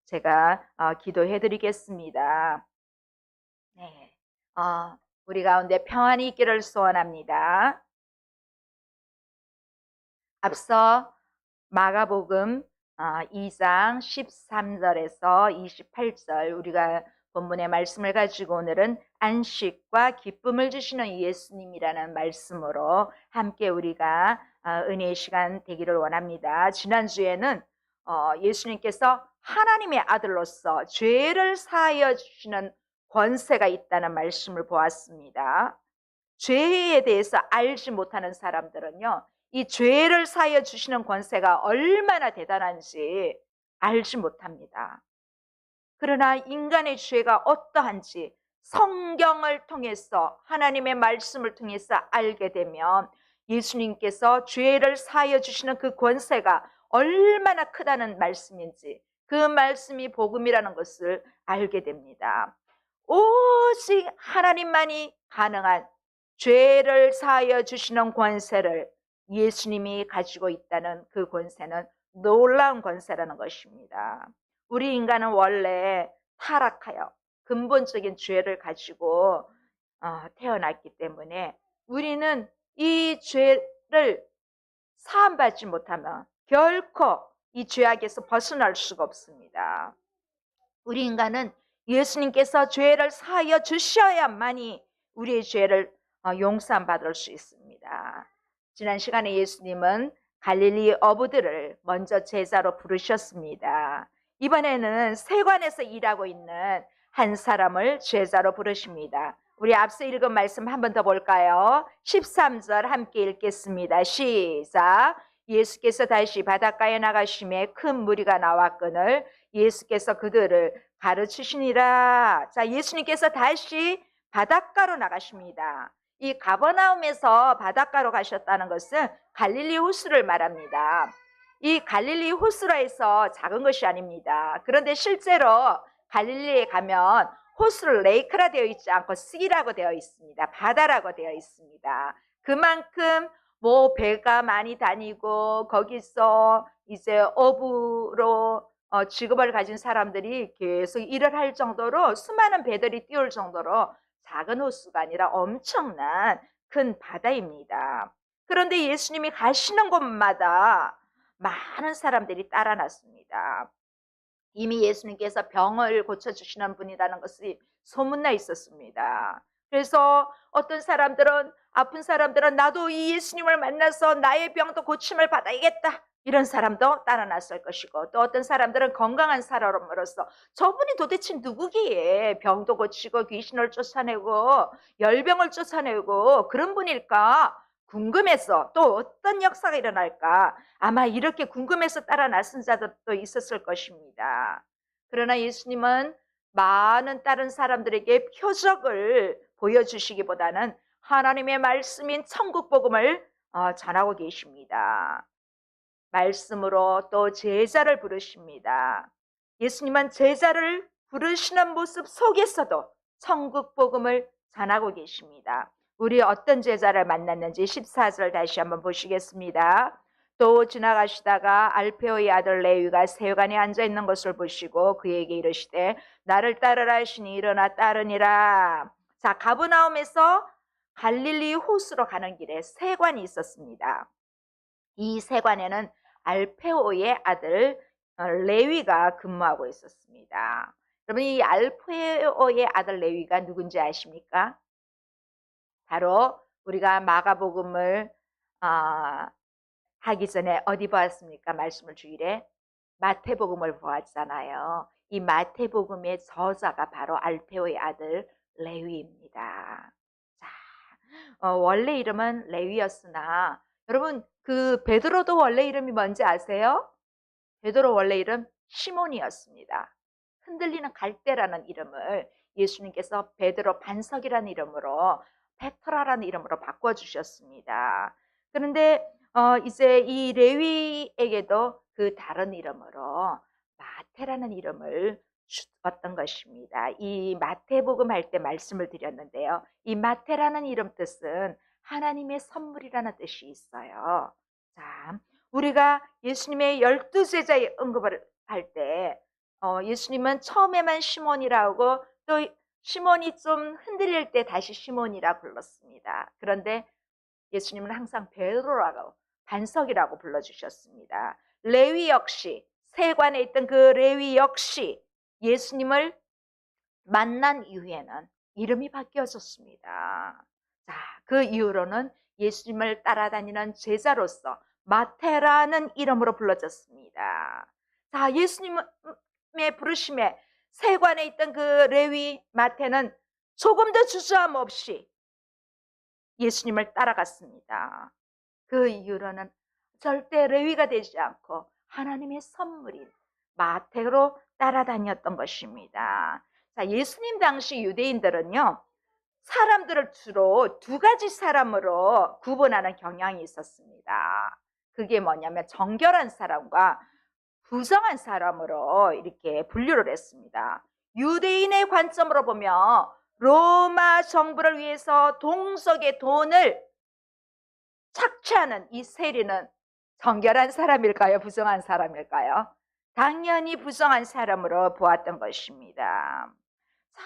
제가 기도해 드리겠습니다. 네. 우리 가운데 평안이 있기를 소원합니다. 앞서 마가복음 2장 13절에서 28절 우리가 본문의 말씀을 가지고 오늘은 안식과 기쁨을 주시는 예수님이라는 말씀으로 함께 우리가 은혜의 시간 되기를 원합니다. 지난주에는 예수님께서 하나님의 아들로서 죄를 사하여 주시는 권세가 있다는 말씀을 보았습니다. 죄에 대해서 알지 못하는 사람들은요, 이 죄를 사하여 주시는 권세가 얼마나 대단한지 알지 못합니다. 그러나 인간의 죄가 어떠한지 성경을 통해서, 하나님의 말씀을 통해서 알게 되면 예수님께서 죄를 사하여 주시는 그 권세가 얼마나 크다는 말씀인지, 그 말씀이 복음이라는 것을 알게 됩니다. 오직 하나님만이 가능한 죄를 사하여 주시는 권세를 예수님이 가지고 있다는 그 권세는 놀라운 권세라는 것입니다. 우리 인간은 원래 타락하여 근본적인 죄를 가지고 태어났기 때문에 우리는 이 죄를 사함받지 못하면 결코 이 죄악에서 벗어날 수가 없습니다. 우리 인간은 예수님께서 죄를 사하여 주셔야만이 우리의 죄를 용서받을 수 있습니다. 지난 시간에 예수님은 갈릴리 어부들을 먼저 제자로 부르셨습니다. 이번에는 세관에서 일하고 있는 한 사람을 제자로 부르십니다. 우리 앞서 읽은 말씀 한 번 더 볼까요? 13절 함께 읽겠습니다. 시작. 예수께서 다시 바닷가에 나가심에 큰 무리가 나왔거늘 예수께서 그들을 가르치시니라. 자, 예수님께서 다시 바닷가로 나가십니다. 이 가버나움에서 바닷가로 가셨다는 것은 갈릴리 호수를 말합니다. 이 갈릴리 호수라 해서 작은 것이 아닙니다. 그런데 실제로 갈릴리에 가면 호수를 레이크라 되어 있지 않고 씨라고 되어 있습니다. 바다라고 되어 있습니다. 그만큼 배가 많이 다니고 거기서 이제 어부로 직업을 가진 사람들이 계속 일을 할 정도로 수많은 배들이 띄울 정도로 작은 호수가 아니라 엄청난 큰 바다입니다. 그런데 예수님이 가시는 곳마다 많은 사람들이 따라 났습니다. 이미 예수님께서 병을 고쳐주시는 분이라는 것이 소문나 있었습니다. 그래서 어떤 사람들은, 아픈 사람들은 나도 이 예수님을 만나서 나의 병도 고침을 받아야겠다, 이런 사람도 따라 났을 것이고, 또 어떤 사람들은 건강한 사람으로서 저분이 도대체 누구기에 병도 고치고 귀신을 쫓아내고 열병을 쫓아내고 그런 분일까 궁금해서, 또 어떤 역사가 일어날까 아마 이렇게 궁금해서 따라 나선 자들도 있었을 것입니다. 그러나 예수님은 많은 다른 사람들에게 표적을 보여주시기보다는 하나님의 말씀인 천국 복음을 전하고 계십니다. 말씀으로 또 제자를 부르십니다. 예수님은 제자를 부르시는 모습 속에서도 천국 복음을 전하고 계십니다. 우리 어떤 제자를 만났는지 14절 다시 한번 보시겠습니다. 또 지나가시다가 알페오의 아들 레위가 세관에 앉아있는 것을 보시고 그에게 이르시되 나를 따르라 하시니 일어나 따르니라. 자, 가브나움에서 갈릴리 호수로 가는 길에 세관이 있었습니다. 이 세관에는 알페오의 아들 레위가 근무하고 있었습니다. 여러분, 이 알페오의 아들 레위가 누군지 아십니까? 바로 우리가 마가복음을 하기 전에 어디 보았습니까? 말씀을 주일에 마태복음을 보았잖아요. 이 마태복음의 저자가 바로 알페오의 아들 레위입니다. 자, 원래 이름은 레위였으나 여러분, 그 베드로도 원래 이름이 뭔지 아세요? 베드로 원래 이름 시몬이었습니다. 흔들리는 갈대라는 이름을 예수님께서 베드로 반석이라는 이름으로, 페트라라는 이름으로 바꿔주셨습니다. 그런데 이제 이 레위에게도 그 다른 이름으로 마태라는 이름을 주었던 것입니다. 이 마태복음 할 때 말씀을 드렸는데요. 이 마태라는 이름 뜻은 하나님의 선물이라는 뜻이 있어요. 자, 우리가 예수님의 12제자의 언급을 할 때 예수님은 처음에만 시몬이라고 또 시몬이 좀 흔들릴 때 다시 시몬이라 불렀습니다. 그런데 예수님은 항상 베드로라고 반석이라고 불러주셨습니다. 레위 역시 세관에 있던 그 레위 역시 예수님을 만난 이후에는 이름이 바뀌어졌습니다. 자, 그 이후로는 예수님을 따라다니는 제자로서 마태라는 이름으로 불러졌습니다. 자, 예수님의 부르심에 세관에 있던 그 레위 마태는 조금도 주저함 없이 예수님을 따라갔습니다. 그 이후로는 절대 레위가 되지 않고 하나님의 선물인 마태로 따라다녔던 것입니다. 자, 예수님 당시 유대인들은요, 사람들을 주로 두 가지 사람으로 구분하는 경향이 있었습니다. 그게 뭐냐면 정결한 사람과 부정한 사람으로 이렇게 분류를 했습니다. 유대인의 관점으로 보면 로마 정부를 위해서 동석의 돈을 착취하는 이 세리는 정결한 사람일까요? 부정한 사람일까요? 당연히 부정한 사람으로 보았던 것입니다. 자,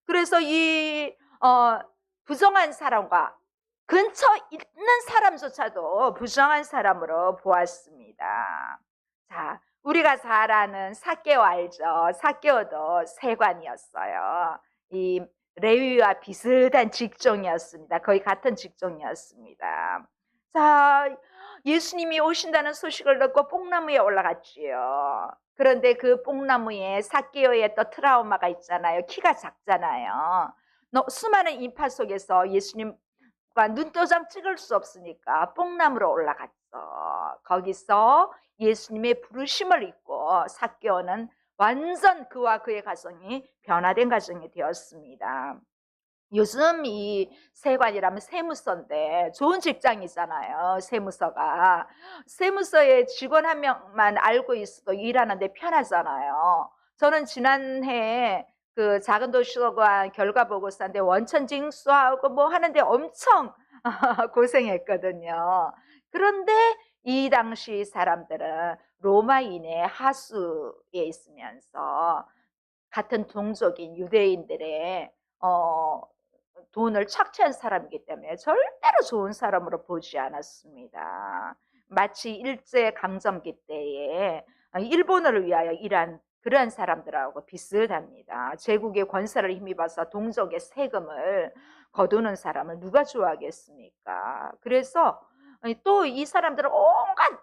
그래서 이 부정한 사람과 근처 있는 사람조차도 부정한 사람으로 보았습니다. 자, 우리가 잘 아는 삭개오 알죠? 삭개오도 세관이었어요. 이 레위와 비슷한 직종이었습니다. 거의 같은 직종이었습니다. 자, 예수님이 오신다는 소식을 듣고 뽕나무에 올라갔지요. 그런데 그 뽕나무에 삭개오의 또 트라우마가 있잖아요. 키가 작잖아요. 수많은 인파 속에서 예수님과 눈도장 찍을 수 없으니까 뽕나무로 올라갔어. 거기서 예수님의 부르심을 잊고 삭개오는 완전 그와 그의 가정이 변화된 가정이 되었습니다. 요즘 이 세관이라면 세무서인데 좋은 직장이잖아요. 세무서에 직원 한 명만 알고 있어도 일하는데 편하잖아요. 저는 지난해 그 작은 도시관 결과 보고서인데 원천 징수하고 뭐 하는데 엄청 고생했거든요. 그런데 이 당시 사람들은 로마인의 하수에 있으면서 같은 동족인 유대인들의 돈을 착취한 사람이기 때문에 절대로 좋은 사람으로 보지 않았습니다. 마치 일제강점기 때에 일본어를 위하여 일한 그러한 사람들하고 비슷합니다. 제국의 권세를 힘입어서 동족의 세금을 거두는 사람을 누가 좋아하겠습니까? 그래서 또 이 사람들은 온갖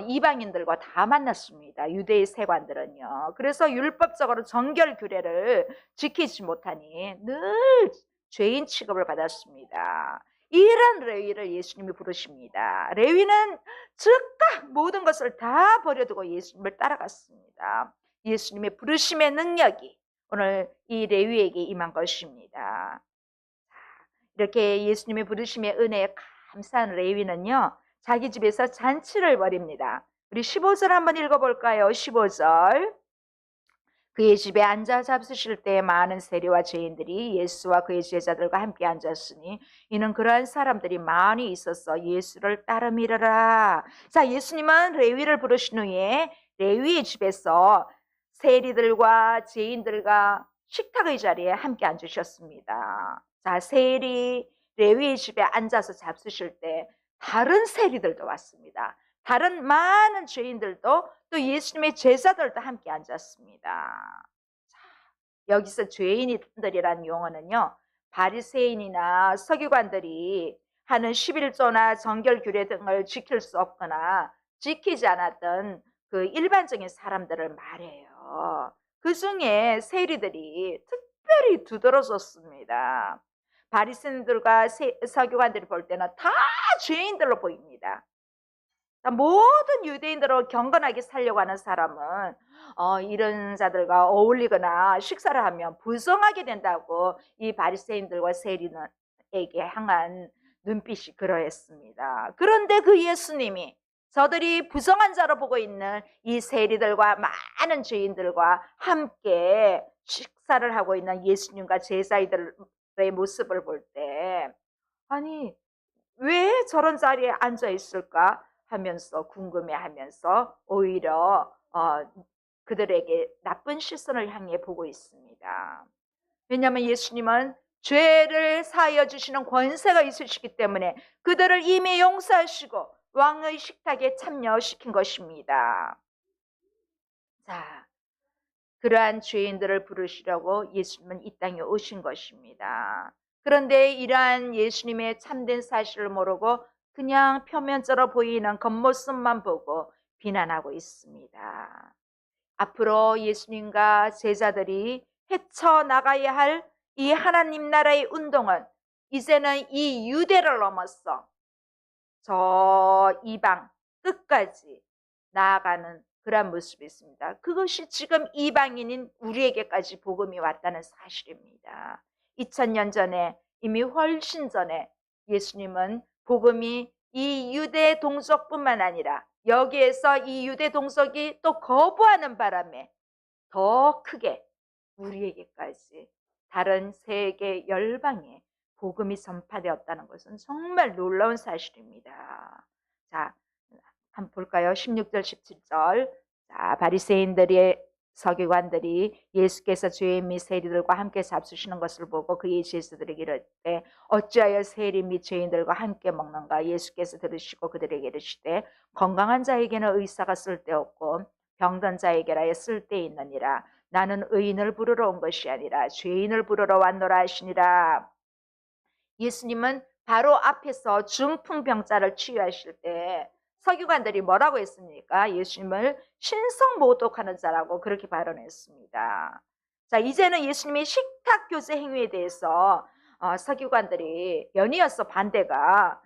이방인들과 다 만났습니다. 유대의 세관들은요. 그래서 율법적으로 정결 규례를 지키지 못하니 늘 죄인 취급을 받았습니다. 이런 레위를 예수님이 부르십니다. 레위는 즉각 모든 것을 다 버려두고 예수님을 따라갔습니다. 예수님의 부르심의 능력이 오늘 이 레위에게 임한 것입니다. 이렇게 예수님의 부르심의 은혜에 감사한 레위는요, 자기 집에서 잔치를 벌입니다. 우리 15절 한번 읽어볼까요? 15절. 그의 집에 앉아 잡수실 때 많은 세리와 죄인들이 예수와 그의 제자들과 함께 앉았으니 이는 그러한 사람들이 많이 있어서 예수를 따르미르라. 자, 예수님은 레위를 부르신 후에 레위의 집에서 세리들과 죄인들과 식탁의 자리에 함께 앉으셨습니다. 자, 세리 레위의 집에 앉아서 잡수실 때 다른 세리들도 왔습니다. 다른 많은 죄인들도 또 예수님의 제자들도 함께 앉았습니다. 자, 여기서 죄인들이란 용어는요, 바리새인이나 서기관들이 하는 11조나 정결 규례 등을 지킬 수 없거나 지키지 않았던 그 일반적인 사람들을 말해요. 그 중에 세리들이 특별히 두드러졌습니다. 바리새인들과 서기관들이 볼 때는 다 죄인들로 보입니다. 모든 유대인들을 경건하게 살려고 하는 사람은 이런 자들과 어울리거나 식사를 하면 부정하게 된다고 이 바리새인들과 세리에게 향한 눈빛이 그러했습니다. 그런데 그 예수님이 저들이 부정한 자로 보고 있는 이 세리들과 많은 죄인들과 함께 식사를 하고 있는 예수님과 제자들의 모습을 볼 때, 아니 왜 저런 자리에 앉아 있을까 하면서 궁금해하면서 오히려 그들에게 나쁜 시선을 향해 보고 있습니다. 왜냐하면 예수님은 죄를 사하여 주시는 권세가 있으시기 때문에 그들을 이미 용서하시고 왕의 식탁에 참여시킨 것입니다. 자, 그러한 죄인들을 부르시려고 예수님은 이 땅에 오신 것입니다. 그런데 이러한 예수님의 참된 사실을 모르고 그냥 표면적으로 보이는 겉모습만 보고 비난하고 있습니다. 앞으로 예수님과 제자들이 헤쳐나가야 할 이 하나님 나라의 운동은 이제는 이 유대를 넘어서 저 이방 끝까지 나아가는 그런 모습이 있습니다. 그것이 지금 이방인인 우리에게까지 복음이 왔다는 사실입니다. 2000년 전에, 이미 훨씬 전에 예수님은 복음이 이 유대 동족뿐만 아니라 여기에서 이 유대 동족이 또 거부하는 바람에 더 크게 우리에게까지 다른 세계 열방에 복음이 전파되었다는 것은 정말 놀라운 사실입니다. 자, 한번 볼까요? 16절, 17절. 자, 바리새인들의 서기관들이 예수께서 죄인 및 세리들과 함께 잡수시는 것을 보고 그의 제자들에게 이르되 어찌하여 세리 및 죄인들과 함께 먹는가? 예수께서 들으시고 그들에게 이르시되 건강한 자에게는 의사가 쓸데없고 병든 자에게라 쓸데있느니라. 나는 의인을 부르러 온 것이 아니라 죄인을 부르러 왔노라 하시니라. 예수님은 바로 앞에서 중풍병자를 치유하실 때 서기관들이 뭐라고 했습니까? 예수님을 신성모독하는 자라고 그렇게 발언했습니다. 자, 이제는 예수님의 식탁 교제 행위에 대해서 서기관들이 연이어서 반대가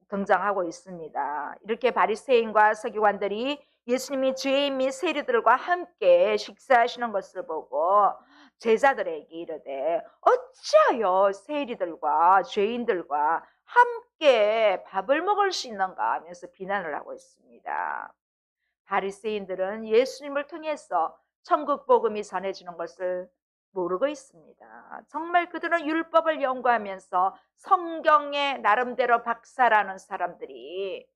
등장하고 있습니다. 이렇게 바리새인과 서기관들이 예수님이 죄인 및 세리들과 함께 식사하시는 것을 보고 제자들에게 이르되 어찌하여 세리들과 죄인들과 함께 밥을 먹을 수 있는가 하면서 비난을 하고 있습니다. 바리새인들은 예수님을 통해서 천국 복음이 전해지는 것을 모르고 있습니다. 정말 그들은 율법을 연구하면서 성경에 나름대로 박사라는 사람들이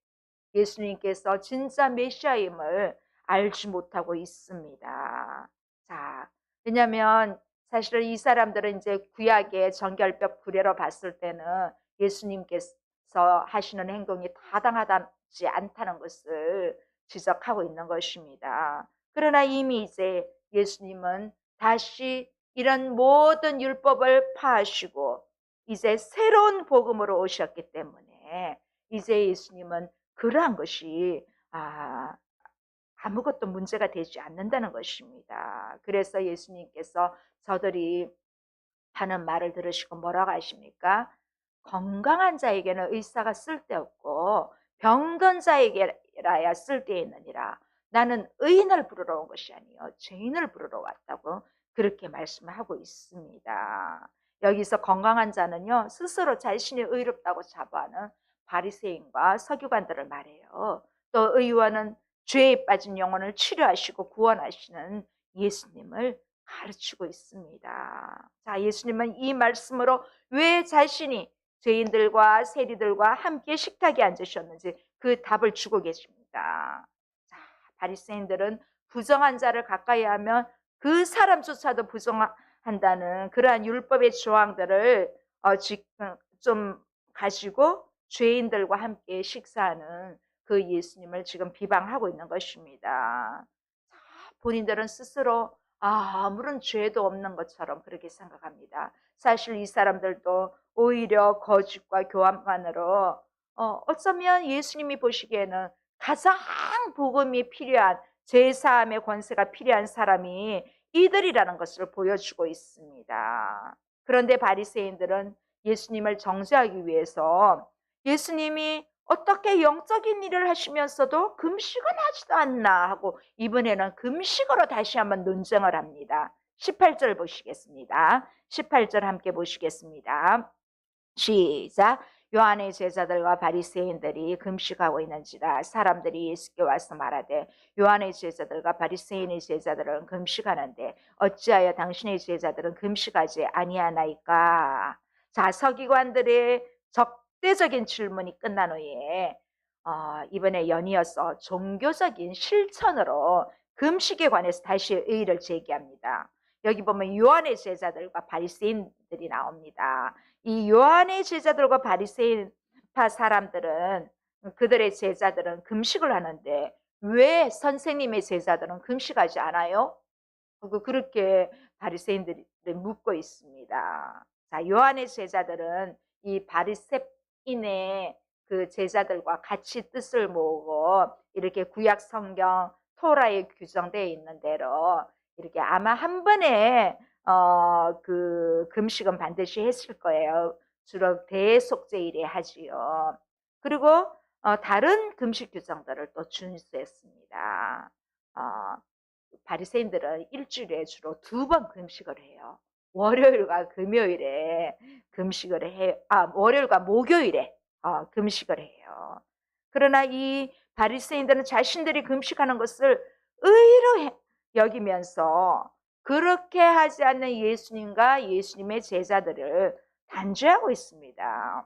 예수님께서 진짜 메시아임을 알지 못하고 있습니다. 자, 왜냐하면 사실은 이 사람들은 이제 구약의 정결벽 구례로 봤을 때는 예수님께서 하시는 행동이 타당하지 않다는 것을 지적하고 있는 것입니다. 그러나 이미 이제 예수님은 다시 이런 모든 율법을 파하시고 이제 새로운 복음으로 오셨기 때문에 이제 예수님은 그러한 것이 아무것도 문제가 되지 않는다는 것입니다. 그래서 예수님께서 저들이 하는 말을 들으시고 뭐라고 하십니까? 건강한 자에게는 의사가 쓸데없고 병든 자에게라야 쓸데있느니라. 나는 의인을 부르러 온 것이 아니요 죄인을 부르러 왔다고 그렇게 말씀하고 있습니다. 여기서 건강한 자는요 스스로 자신이 의롭다고 자부하는 바리새인과 서기관들을 말해요. 또 의원은 죄에 빠진 영혼을 치료하시고 구원하시는 예수님을 가르치고 있습니다. 자, 예수님은 이 말씀으로 왜 자신이 죄인들과 세리들과 함께 식탁에 앉으셨는지 그 답을 주고 계십니다. 자, 바리새인들은 부정한 자를 가까이 하면 그 사람조차도 부정한다는 그러한 율법의 조항들을 좀 가지고 죄인들과 함께 식사하는 그 예수님을 지금 비방하고 있는 것입니다. 본인들은 스스로 아무런 죄도 없는 것처럼 그렇게 생각합니다. 사실 이 사람들도 오히려 거짓과 교만으로 어쩌면 예수님이 보시기에는 가장 복음이 필요한 제사함의 권세가 필요한 사람이 이들이라는 것을 보여주고 있습니다. 그런데 바리새인들은 예수님을 정죄하기 위해서 예수님이 어떻게 영적인 일을 하시면서도 금식은 하지도 않나 하고 이번에는 금식으로 다시 한번 논쟁을 합니다. 18절 보시겠습니다. 18절 함께 보시겠습니다. 시작. 요한의 제자들과 바리새인들이 금식하고 있는지라 사람들이 예수께 와서 말하되 요한의 제자들과 바리새인의 제자들은 금식하는데 어찌하여 당신의 제자들은 금식하지 아니하나이까. 자, 서기관들의 적대적인 질문이 끝난 후에 이번에 연이어서 종교적인 실천으로 금식에 관해서 다시 의의를 제기합니다. 여기 보면 요한의 제자들과 바리새인들이 나옵니다. 이 요한의 제자들과 바리새인파 사람들은, 그들의 제자들은 금식을 하는데 왜 선생님의 제자들은 금식하지 않아요? 그렇게 바리새인들이 묻고 있습니다. 자, 요한의 제자들은 이 바리새인의 그 제자들과 같이 뜻을 모으고 이렇게 구약 성경 토라에 규정되어 있는 대로 이렇게 아마 한 번에 그 금식은 반드시 했을 거예요. 주로 대속죄일에 하지요. 그리고 다른 금식 규정들을 또 준수했습니다. 바리새인들은 일주일에 주로 2번 금식을 해요. 월요일과 금요일에 금식을 해요. 월요일과 목요일에 금식을 해요. 그러나 이 바리새인들은 자신들이 금식하는 것을 의로 여기면서 그렇게 하지 않는 예수님과 예수님의 제자들을 단죄하고 있습니다.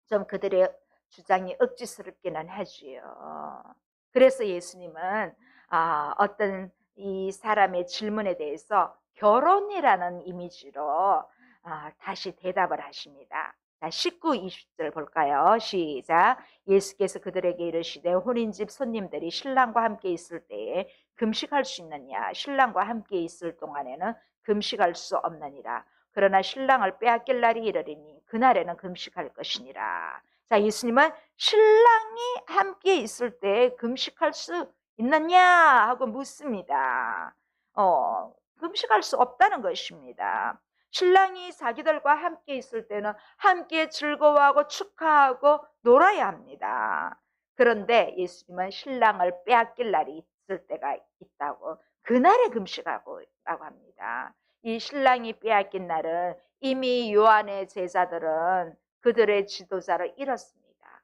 좀 그들의 주장이 억지스럽기는 하지요. 그래서 예수님은 어떤 이 사람의 질문에 대해서 결혼이라는 이미지로 다시 대답을 하십니다. 자, 19, 20절 볼까요? 시작. 예수께서 그들에게 이르시되 혼인집 손님들이 신랑과 함께 있을 때에 금식할 수 있느냐? 신랑과 함께 있을 동안에는 금식할 수 없느니라. 그러나 신랑을 빼앗길 날이 이르리니 그날에는 금식할 것이니라. 자, 예수님은 신랑이 함께 있을 때 금식할 수 있느냐 하고 묻습니다. 금식할 수 없다는 것입니다. 신랑이 자기들과 함께 있을 때는 함께 즐거워하고 축하하고 놀아야 합니다. 그런데 예수님은 신랑을 빼앗길 날이 있을 때가 있다고, 그날에 금식하고 있다고 합니다. 이 신랑이 빼앗긴 날은 이미 요한의 제자들은 그들의 지도자를 잃었습니다.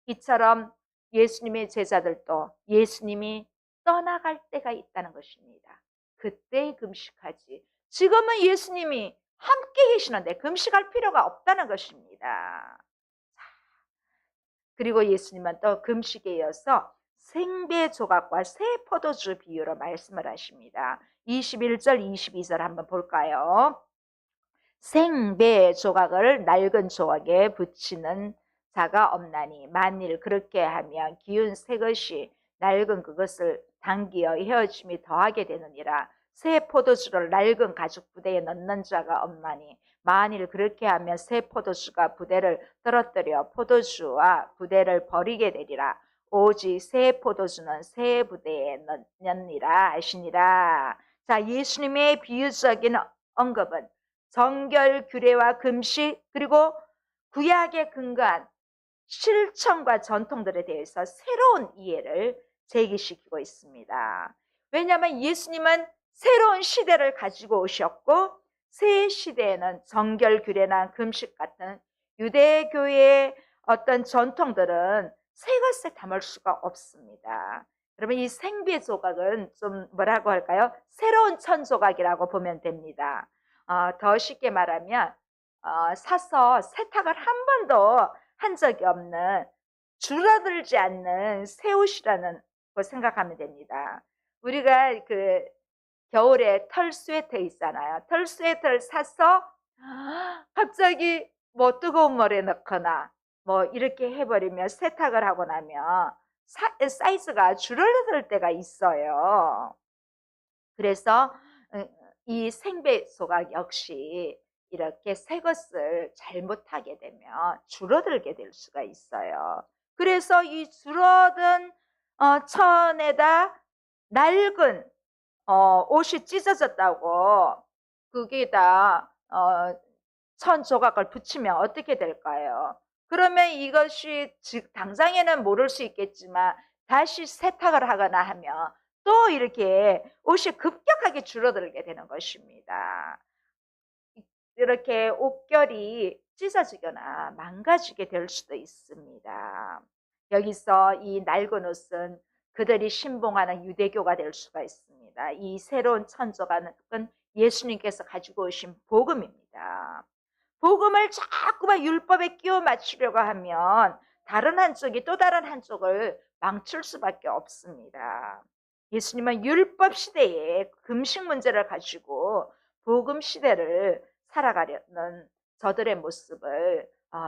이처럼 예수님의 제자들도 예수님이 떠나갈 때가 있다는 것입니다. 그때 금식하지. 지금은 예수님이 함께 계시는데 금식할 필요가 없다는 것입니다. 그리고 예수님은 또 금식에 이어서 생배 조각과 새 포도주 비유로 말씀을 하십니다. 21절, 22절 한번 볼까요? 생배 조각을 낡은 조각에 붙이는 자가 없나니 만일 그렇게 하면 기운 새 것이 낡은 그것을 당기어 헤어짐이 더하게 되느니라. 새 포도주를 낡은 가죽 부대에 넣는 자가 없나니 만일 그렇게 하면 새 포도주가 부대를 떨어뜨려 포도주와 부대를 버리게 되리라. 오직 새 포도주는 새 부대에 넣느니라 하시니라. 자, 예수님의 비유적인 언급은 정결, 규례와 금식, 그리고 구약에 근거한 실천과 전통들에 대해서 새로운 이해를 제기시키고 있습니다. 왜냐하면 예수님은 새로운 시대를 가지고 오셨고 새 시대에는 정결, 규례나 금식 같은 유대교의 어떤 전통들은 새 것에 담을 수가 없습니다. 여러분, 이 생배 조각은 좀 뭐라고 할까요? 새로운 천 조각이라고 보면 됩니다. 더 쉽게 말하면 사서 세탁을 한 번도 한 적이 없는, 줄어들지 않는 새 옷이라는 걸 생각하면 됩니다. 우리가 그 겨울에 털 스웨터 있잖아요. 털 스웨터를 사서 갑자기 뭐 뜨거운 물에 넣거나 뭐 이렇게 해버리면, 세탁을 하고 나면 사이즈가 줄어들 때가 있어요. 그래서 이 생배 조각 역시 이렇게 새 것을 잘못하게 되면 줄어들게 될 수가 있어요. 그래서 이 줄어든 천에다 낡은 옷이 찢어졌다고 거기에다 천 조각을 붙이면 어떻게 될까요? 그러면 이것이 당장에는 모를 수 있겠지만 다시 세탁을 하거나 하면 또 이렇게 옷이 급격하게 줄어들게 되는 것입니다. 이렇게 옷결이 찢어지거나 망가지게 될 수도 있습니다. 여기서 이 낡은 옷은 그들이 신봉하는 유대교가 될 수가 있습니다. 이 새로운 천조각은 예수님께서 가지고 오신 복음입니다. 복음을 자꾸만 율법에 끼워 맞추려고 하면 다른 한쪽이 또 다른 한쪽을 망칠 수밖에 없습니다. 예수님은 율법 시대에 금식 문제를 가지고 복음 시대를 살아가려는 저들의 모습을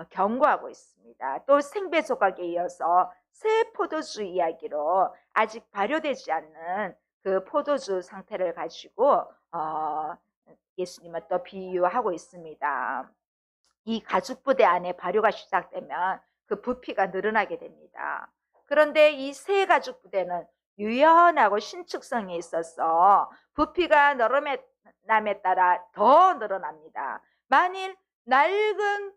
경고하고 있습니다. 또 생배 조각에 이어서 새 포도주 이야기로 아직 발효되지 않는 그 포도주 상태를 가지고 예수님은 또 비유하고 있습니다. 이 가죽 부대 안에 발효가 시작되면 그 부피가 늘어나게 됩니다. 그런데 이 새 가죽 부대는 유연하고 신축성이 있어서 부피가 늘어남에 따라 더 늘어납니다. 만일 낡은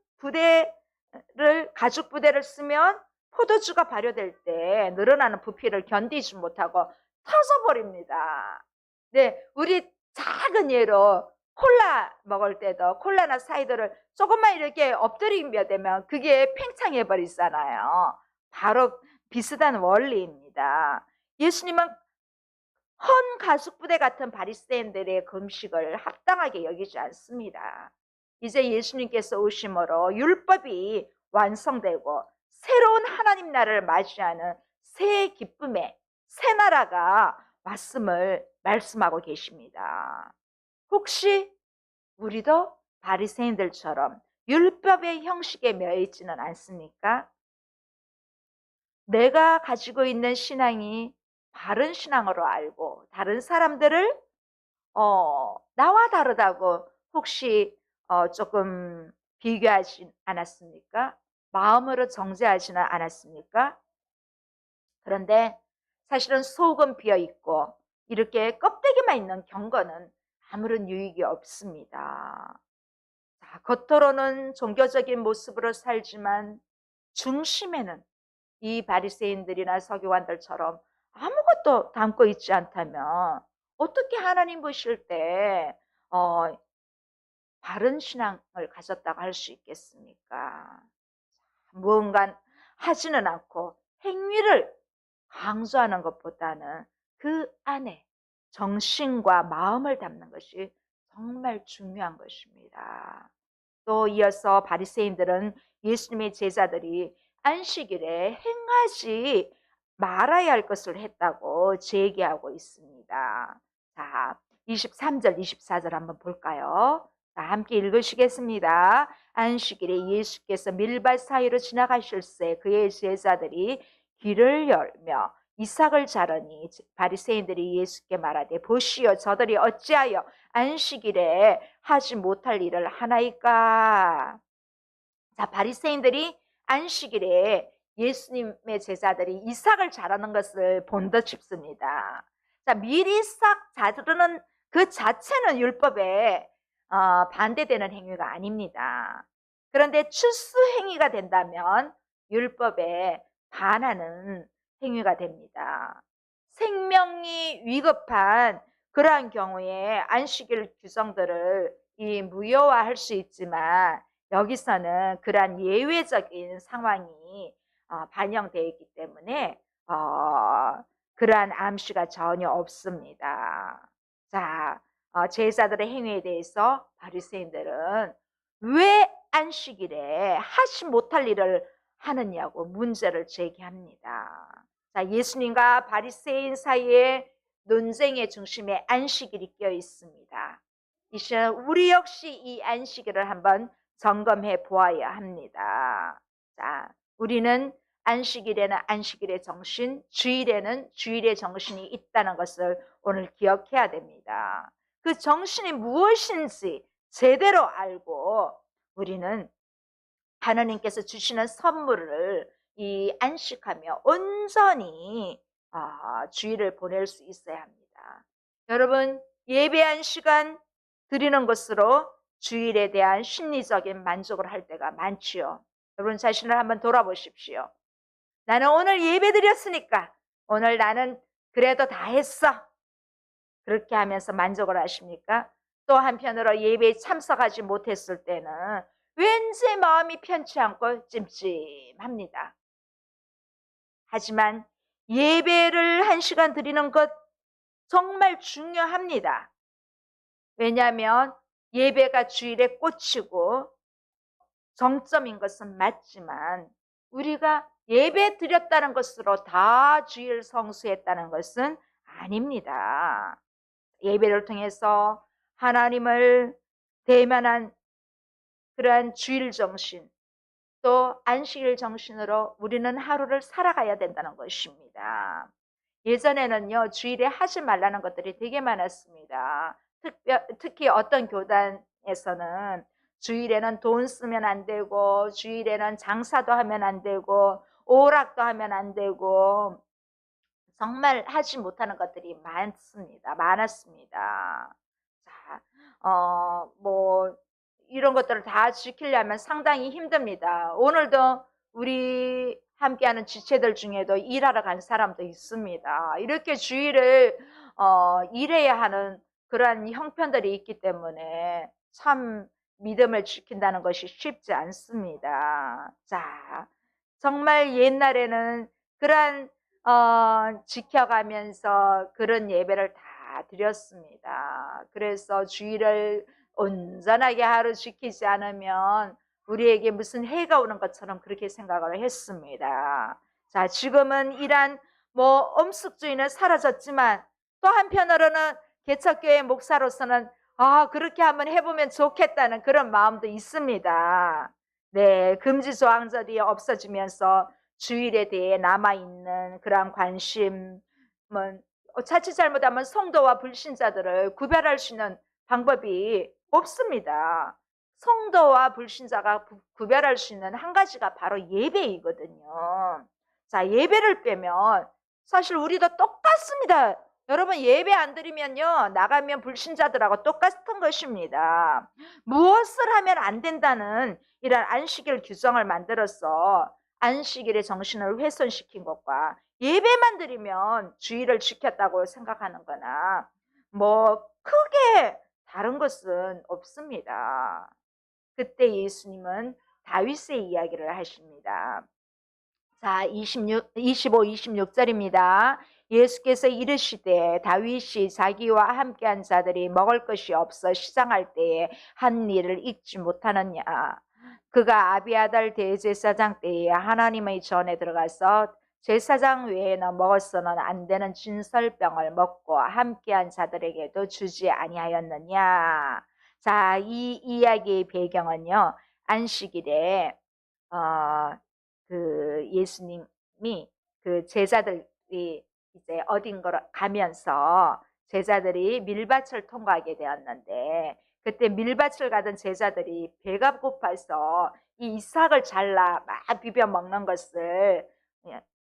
가죽 부대를 쓰면 포도주가 발효될 때 늘어나는 부피를 견디지 못하고 터져버립니다. 네, 우리 작은 예로 콜라 먹을 때도 콜라나 사이다를 조금만 이렇게 엎드리게 되면 그게 팽창해 버리잖아요. 바로 비슷한 원리입니다. 예수님은 헌 가죽부대 같은 바리새인들의 금식을 합당하게 여기지 않습니다. 이제 예수님께서 오심으로 율법이 완성되고 새로운 하나님 나라를 맞이하는 새 기쁨의 새 나라가 왔음을 말씀하고 계십니다. 혹시 우리도 바리새인들처럼 율법의 형식에 매여 있지는 않습니까? 내가 가지고 있는 신앙이 바른 신앙으로 알고 다른 사람들을 나와 다르다고 혹시 조금 비교하지 않았습니까? 마음으로 정죄하지는 않았습니까? 그런데 사실은 속은 비어 있고 이렇게 껍데기만 있는 경건은 아무런 유익이 없습니다. 자, 겉으로는 종교적인 모습으로 살지만 중심에는 이 바리새인들이나 서기관들처럼 아무것도 담고 있지 않다면 어떻게 하나님 보실 때 바른 신앙을 가졌다고 할 수 있겠습니까? 무언가 하지는 않고 행위를 강조하는 것보다는 그 안에 정신과 마음을 담는 것이 정말 중요한 것입니다. 또 이어서 바리새인들은 예수님의 제자들이 안식일에 행하지 말아야 할 것을 했다고 제기하고 있습니다. 자, 23절, 24절 한번 볼까요? 자, 함께 읽으시겠습니다. 안식일에 예수께서 밀밭 사이로 지나가실새 그의 제자들이 길을 열며 이삭을 자르니 바리새인들이 예수께 말하되 보시오 저들이 어찌하여 안식일에 하지 못할 일을 하나이까. 자, 바리새인들이 안식일에 예수님의 제자들이 이삭을 자르는 것을 본듯 싶습니다. 자, 미리 싹 자르는 그 자체는 율법에 반대되는 행위가 아닙니다. 그런데 추수 행위가 된다면 율법에 반하는 행위가 됩니다. 생명이 위급한 그러한 경우에 안식일 규정들을 무효화할 수 있지만 여기서는 그러한 예외적인 상황이 반영되어 있기 때문에 그러한 암시가 전혀 없습니다. 자, 제사들의 행위에 대해서 바리새인들은 왜 안식일에 하지 못할 일을 하느냐고 문제를 제기합니다. 자, 예수님과 바리새인 사이에 논쟁의 중심에 안식일이 끼어 있습니다. 이 시간 우리 역시 이 안식일을 한번 점검해 보아야 합니다. 자, 우리는 안식일에는 안식일의 정신, 주일에는 주일의 정신이 있다는 것을 오늘 기억해야 됩니다. 그 정신이 무엇인지 제대로 알고 우리는 하나님께서 주시는 선물을 이 안식하며 온전히 주일을 보낼 수 있어야 합니다. 여러분, 예배한 시간 드리는 것으로 주일에 대한 심리적인 만족을 할 때가 많지요. 여러분 자신을 한번 돌아보십시오. 나는 오늘 예배 드렸으니까 오늘 나는 그래도 다 했어. 그렇게 하면서 만족을 하십니까? 또 한편으로 예배에 참석하지 못했을 때는 왠지 마음이 편치 않고 찜찜합니다. 하지만 예배를 1시간 드리는 것 정말 중요합니다. 왜냐하면 예배가 주일에 꽂히고 정점인 것은 맞지만 우리가 예배 드렸다는 것으로 다 주일 성수했다는 것은 아닙니다. 예배를 통해서 하나님을 대면한 그러한 주일 정신, 또 안식일 정신으로 우리는 하루를 살아가야 된다는 것입니다. 예전에는요, 주일에 하지 말라는 것들이 되게 많았습니다. 특히 어떤 교단에서는 주일에는 돈 쓰면 안 되고, 주일에는 장사도 하면 안 되고, 오락도 하면 안 되고, 정말 하지 못하는 것들이 많았습니다. 자, 이런 것들을 다 지키려면 상당히 힘듭니다. 오늘도 우리 함께하는 지체들 중에도 일하러 간 사람도 있습니다. 이렇게 주일을 일해야 하는 그러한 형편들이 있기 때문에 참 믿음을 지킨다는 것이 쉽지 않습니다. 자, 정말 옛날에는 그러한 지켜가면서 그런 예배를 다 드렸습니다. 그래서 주일을 온전하게 하루 지키지 않으면 우리에게 무슨 해가 오는 것처럼 그렇게 생각을 했습니다. 자, 지금은 이러한 엄숙주의는 사라졌지만 또 한편으로는 개척교회 목사로서는 그렇게 한번 해보면 좋겠다는 그런 마음도 있습니다. 네, 금지 조항들이 없어지면서 주일에 대해 남아있는 그러한 관심은 자칫 잘못하면 성도와 불신자들을 구별할 수 있는 방법이 없습니다. 성도와 불신자가 구별할 수 있는 한 가지가 바로 예배이거든요. 자, 예배를 빼면 사실 우리도 똑같습니다. 여러분, 예배 안 드리면요, 나가면 불신자들하고 똑같은 것입니다. 무엇을 하면 안 된다는 이런 안식일 규정을 만들어서 안식일의 정신을 훼손시킨 것과 예배만 드리면 주일을 지켰다고 생각하는 거나 크게 다른 것은 없습니다. 그때 예수님은 다윗의 이야기를 하십니다. 자, 25, 26절입니다. 예수께서 이르시되 다윗이 자기와 함께한 자들이 먹을 것이 없어 시장할 때에 한 일을 잊지 못하느냐. 그가 아비아달 대제사장 때에 하나님의 전에 들어가서 제사장 외에는 먹어서는 안 되는 진설병을 먹고 함께한 자들에게도 주지 아니하였느냐. 자, 이 이야기의 배경은요, 안식일에 그 예수님이 그 제자들이 이제 어딘가로 가면서 제자들이 밀밭을 통과하게 되었는데, 그때 밀밭을 가던 제자들이 배가 고파서 이 이삭을 잘라 막 비벼 먹는 것을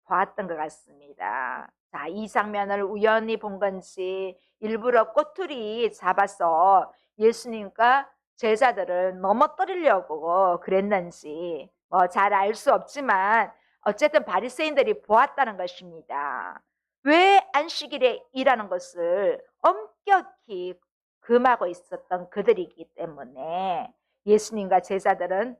보았던 것 같습니다. 자, 이 장면을 우연히 본 건지 일부러 꼬투리 잡아서 예수님과 제자들을 넘어뜨리려고 그랬는지 잘 알 수 없지만 어쨌든 바리새인들이 보았다는 것입니다. 왜 안식일에 일하는 것을 엄격히 금하고 있었던 그들이기 때문에 예수님과 제자들은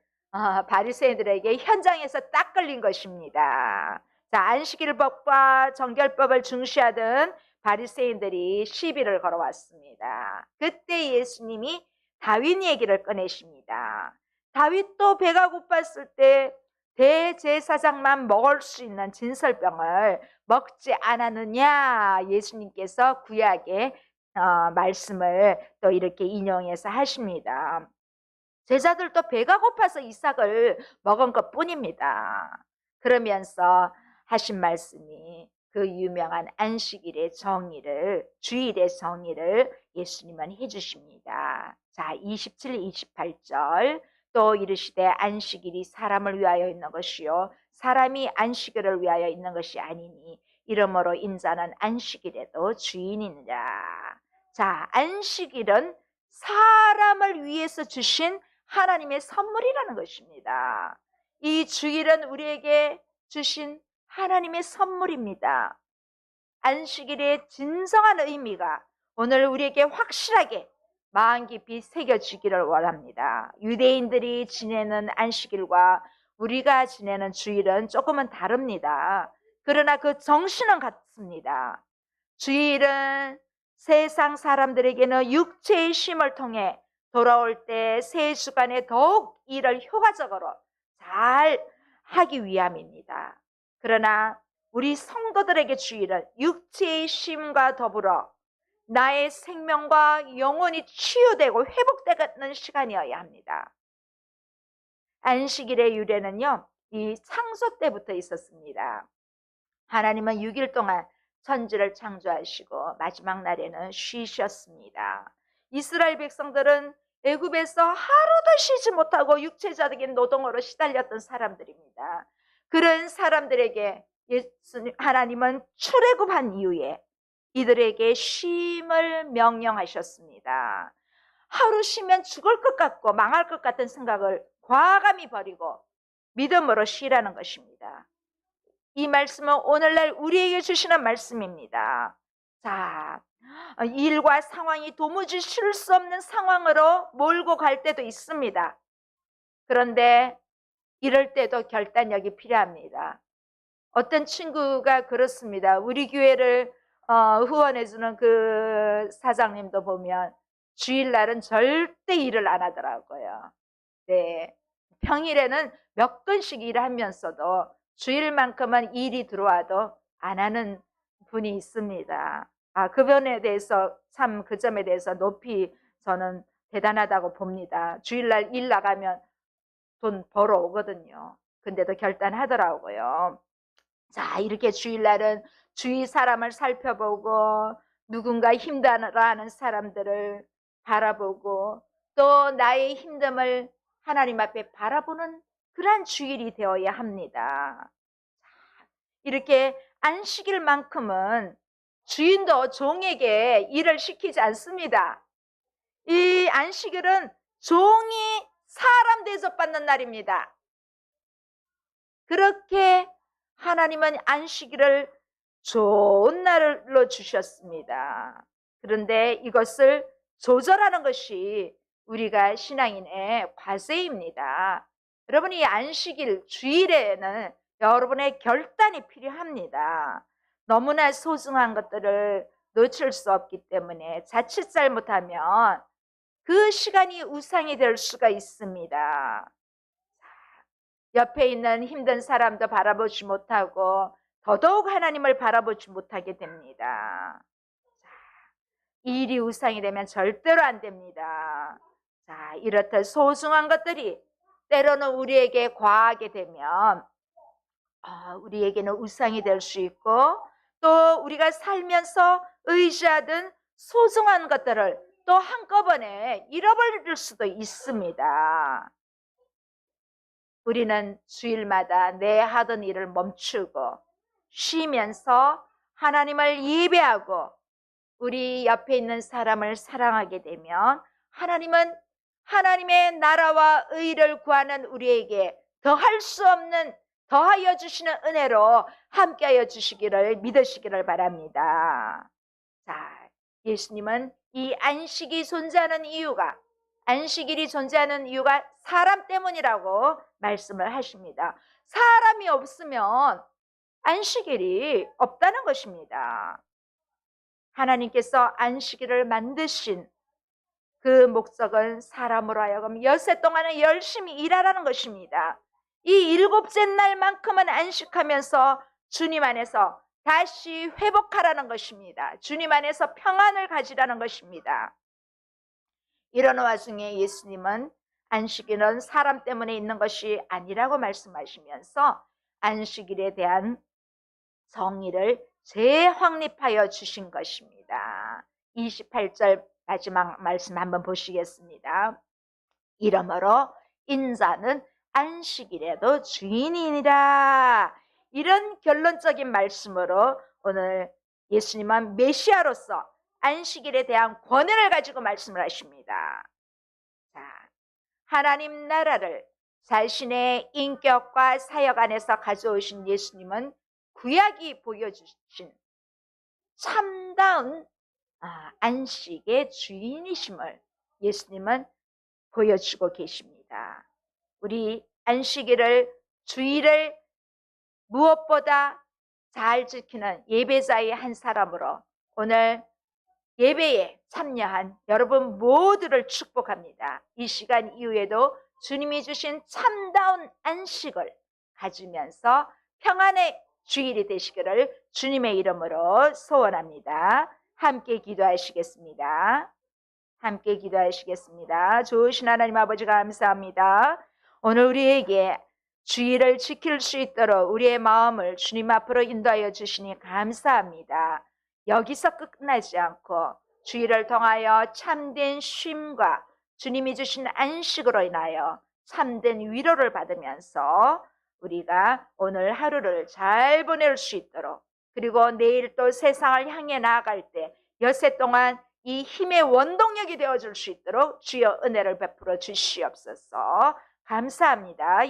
바리새인들에게 현장에서 딱 걸린 것입니다. 자, 안식일법과 정결법을 중시하던 바리새인들이 시비를 걸어왔습니다. 그때 예수님이 다윗 얘기를 꺼내십니다. 다윗도 배가 고팠을 때 대제사장만 먹을 수 있는 진설병을 먹지 않았느냐. 예수님께서 구약의 말씀을 또 이렇게 인용해서 하십니다. 제자들도 배가 고파서 이삭을 먹은 것 뿐입니다. 그러면서 하신 말씀이 그 유명한 안식일의 정의를, 주일의 정의를 예수님은 해주십니다. 자, 27, 28절. 또 이르시되 안식일이 사람을 위하여 있는 것이요 사람이 안식일을 위하여 있는 것이 아니니 이러므로 인자는 안식일에도 주인이니라. 자, 안식일은 사람을 위해서 주신 하나님의 선물이라는 것입니다. 이 주일은 우리에게 주신 하나님의 선물입니다. 안식일의 진정한 의미가 오늘 우리에게 확실하게 마음 깊이 새겨지기를 원합니다. 유대인들이 지내는 안식일과 우리가 지내는 주일은 조금은 다릅니다. 그러나 그 정신은 같습니다. 주일은 세상 사람들에게는 육체의 쉼을 통해 돌아올 때 새 주간에 더욱 일을 효과적으로 잘 하기 위함입니다. 그러나 우리 성도들에게 주일은 육체의 쉼과 더불어 나의 생명과 영혼이 치유되고 회복되는 시간이어야 합니다. 안식일의 유래는요, 이 창조 때부터 있었습니다. 하나님은 6일 동안 천지를 창조하시고 마지막 날에는 쉬셨습니다. 이스라엘 백성들은 애굽에서 하루도 쉬지 못하고 육체적인 노동으로 시달렸던 사람들입니다. 그런 사람들에게 하나님은 출애굽한 이후에 이들에게 쉼을 명령하셨습니다. 하루 쉬면 죽을 것 같고 망할 것 같은 생각을 과감히 버리고 믿음으로 쉬라는 것입니다. 이 말씀은 오늘날 우리에게 주시는 말씀입니다. 자, 일과 상황이 도무지 쉴 수 없는 상황으로 몰고 갈 때도 있습니다. 그런데 이럴 때도 결단력이 필요합니다. 어떤 친구가 그렇습니다. 우리 교회를 후원해주는 그 사장님도 보면 주일날은 절대 일을 안 하더라고요. 네, 평일에는 몇 건씩 일하면서도 주일만큼은 일이 들어와도 안 하는 분이 있습니다. 그분에 대해서 참 그 점에 대해서 높이 저는 대단하다고 봅니다. 주일날 일 나가면 돈 벌어오거든요. 근데도 결단하더라고요. 자, 이렇게 주일날은 주위 사람을 살펴보고 누군가 힘들어하는 사람들을 바라보고 또 나의 힘듦을 하나님 앞에 바라보는 그러한 주일이 되어야 합니다. 이렇게 안식일만큼은 주인도 종에게 일을 시키지 않습니다. 이 안식일은 종이 사람 대접받는 날입니다. 그렇게 하나님은 안식일을 좋은 날로 주셨습니다. 그런데 이것을 조절하는 것이 우리가 신앙인의 과제입니다. 여러분, 이 안식일 주일에는 여러분의 결단이 필요합니다. 너무나 소중한 것들을 놓칠 수 없기 때문에 자칫 잘못하면 그 시간이 우상이 될 수가 있습니다. 옆에 있는 힘든 사람도 바라보지 못하고 더더욱 하나님을 바라보지 못하게 됩니다. 자, 일이 우상이 되면 절대로 안 됩니다. 자, 이렇듯 소중한 것들이 때로는 우리에게 과하게 되면 우리에게는 우상이 될 수 있고 또 우리가 살면서 의지하던 소중한 것들을 또 한꺼번에 잃어버릴 수도 있습니다. 우리는 주일마다 내 하던 일을 멈추고 쉬면서 하나님을 예배하고 우리 옆에 있는 사람을 사랑하게 되면 하나님은 하나님의 나라와 의를 구하는 우리에게 더할 수 없는 더하여 주시는 은혜로 함께하여 주시기를 믿으시기를 바랍니다. 자, 예수님은 이 안식이 존재하는 이유가 안식일이 존재하는 이유가 사람 때문이라고 말씀을 하십니다. 사람이 없으면 안식일이 없다는 것입니다. 하나님께서 안식일을 만드신 그 목적은 사람으로 하여금 엿새 동안은 열심히 일하라는 것입니다. 이 7째 날만큼은 안식하면서 주님 안에서 다시 회복하라는 것입니다. 주님 안에서 평안을 가지라는 것입니다. 이런 와중에 예수님은 안식일은 사람 때문에 있는 것이 아니라고 말씀하시면서 안식일에 대한 정의를 재확립하여 주신 것입니다. 28절 마지막 말씀 한번 보시겠습니다. 이러므로 인자는 안식일에도 주인이니라. 이런 결론적인 말씀으로 오늘 예수님은 메시아로서 안식일에 대한 권위를 가지고 말씀을 하십니다. 자, 하나님 나라를 자신의 인격과 사역 안에서 가져오신 예수님은 구약이 보여주신 참다운 안식의 주인이심을 예수님은 보여주고 계십니다. 우리 안식일을 주일을 무엇보다 잘 지키는 예배자의 한 사람으로 오늘 예배에 참여한 여러분 모두를 축복합니다. 이 시간 이후에도 주님이 주신 참다운 안식을 가지면서 평안의 주일이 되시기를 주님의 이름으로 소원합니다. 함께 기도하시겠습니다. 함께 기도하시겠습니다. 좋으신 하나님 아버지 감사합니다. 오늘 우리에게 주의를 지킬 수 있도록 우리의 마음을 주님 앞으로 인도하여 주시니 감사합니다. 여기서 끝나지 않고 주의를 통하여 참된 쉼과 주님이 주신 안식으로 인하여 참된 위로를 받으면서 우리가 오늘 하루를 잘 보낼 수 있도록, 그리고 내일 또 세상을 향해 나아갈 때 엿새 동안 이 힘의 원동력이 되어줄 수 있도록 주여 은혜를 베풀어 주시옵소서. 감사합니다.